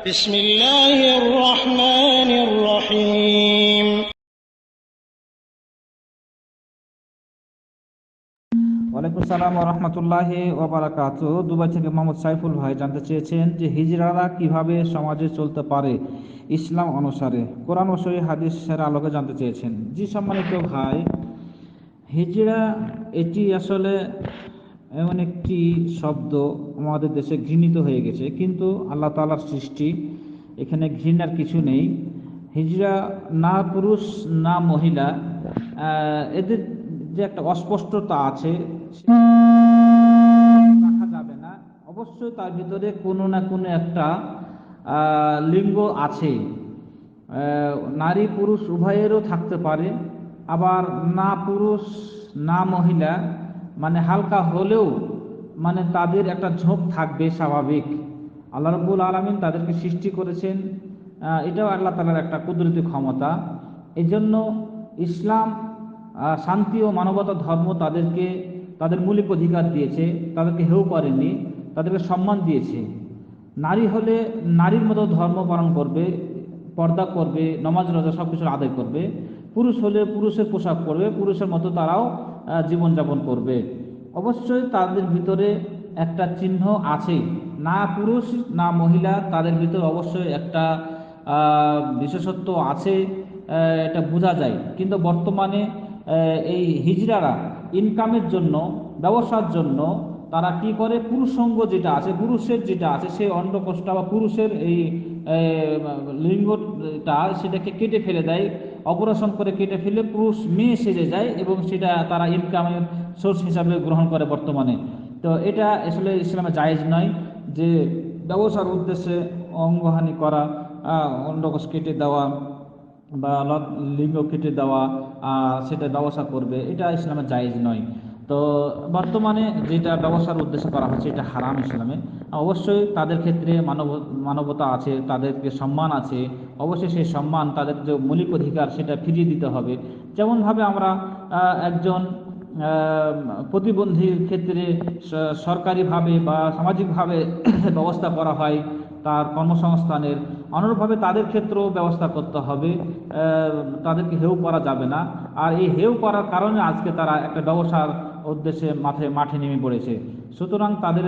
بسم الله الرحمن الرحيم ওয়ালাইকুম আসসালাম ওয়া রাহমাতুল্লাহি ওয়া বারাকাতুহু। দুবাই থেকে মোহাম্মদ সাইফুল ভাই জানতে চেয়েছেন যে হিজড়ারা কিভাবে সমাজে চলতে পারে ইসলাম অনুসারে, কোরআন ও সহিহ হাদিসের আলোকে জানতে চেয়েছেন। জি সম্মানিত ভাই, হিজড়া এটি আসলে এমন একটি শব্দ আমাদের দেশে ঘৃণিত হয়ে গেছে, কিন্তু আল্লাহ তাআলার সৃষ্টি, এখানে ঘৃণার কিছু নেই। হিজড়া না পুরুষ না মহিলা, এদের যে একটা অস্পষ্টতা আছে রাখা যাবে না। অবশ্যই তার ভিতরে কোনো না কোনো একটা লিঙ্গ আছে, নারী পুরুষ উভয়েরও থাকতে পারে। আবার না পুরুষ না মহিলা, মানে হালকা হলেও মানে তাদের একটা ঝোঁক থাকবে স্বাভাবিক। আল্লাহ রাব্বুল আলামিন তাদেরকে সৃষ্টি করেছেন, এটাও আল্লাহ তাআলার একটা কুদরতি ক্ষমতা। এই জন্য ইসলাম শান্তি ও মানবতা ধর্ম তাদেরকে তাদের মৌলিক অধিকার দিয়েছে, তাদেরকে হেয় করেনি, তাদেরকে সম্মান দিয়েছে। নারী হলে নারীর মতো ধর্ম পালন করবে, পর্দা করবে, নামাজ রোজা সব কিছু আদায় করবে। পুরুষ হলে পুরুষের পোশাক পরবে, পুরুষের মতো তারাও জীবনযাপন করবে। অবশ্যই তাদের ভিতরে একটা চিহ্ন আছে, না পুরুষ না মহিলা, তাদের ভিতরে অবশ্যই একটা বিশেষত্ব আছে, এটা বোঝা যায়। কিন্তু বর্তমানে এই হিজড়ারা ইনকামের জন্য, ব্যবসার জন্য তারা কি করে, পুরুষ সঙ্গ যেটা আছে, পুরুষের যেটা আছে সেই অন্ডকোষটা বা পুরুষের এই লিঙ্গটা সেটাকে কেটে ফেলে দেয়, অপারেশন করে কেটে ফেলে পুরুষ মেয়ে সেজে যায় এবং সেটা তারা ইনকামের সোর্স হিসাবে গ্রহণ করে বর্তমানে। তো এটা আসলে ইসলামে জায়েজ নয় যে ব্যবসার উদ্দেশ্যে অঙ্গহানি করা, অন্ডকোষ কেটে দেওয়া বা লিঙ্গ কেটে দেওয়া, সেটা ব্যবসা করবে, এটা ইসলামে জায়েজ নয়। তো বর্তমানে যেটা ব্যবসার উদ্দেশ্যে করা হচ্ছে এটা হারাম ইসলামে। অবশ্যই তাদের ক্ষেত্রে মানবতা আছে, তাদেরকে সম্মান আছে। অবশ্যই সেই সম্মান, তাদের যে মৌলিক অধিকার সেটা ফিরিয়ে দিতে হবে। যেমনভাবে আমরা একজন প্রতিবন্ধীর ক্ষেত্রে সরকারিভাবে বা সামাজিকভাবে ব্যবস্থা করা হয় তার কর্মসংস্থানের, অনুরূপভাবে তাদের ক্ষেত্রেও ব্যবস্থা করতে হবে। তাদেরকে হেয় করা যাবে না। আর এই হেয় করার কারণে আজকে তারা একটা ব্যবসার উদ্দেশ্যে মাঠে নেমে পড়েছে। সুতরাং তাদের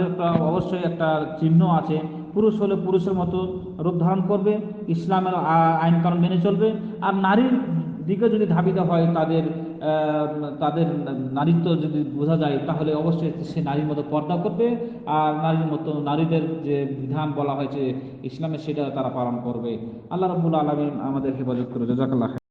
অবশ্যই একটা চিহ্ন আছে। পুরুষ হলে পুরুষের মতো রূপ ধারণ করবে, ইসলামের আইন কানুন মেনে চলবে। আর নারীর দিকে যদি ধাবিত হয়, তাদের তাদের নারীত্ব যদি বোঝা যায়, তাহলে অবশ্যই সে নারীর মতো পর্দা করবে, আর নারীর মতো নারীদের যে বিধান বলা হয়েছে ইসলামে সেটা তারা পালন করবে। আল্লাহ রাব্বুল আলামিন আমাদের হেফাজত করে। জাযাকাল্লাহ।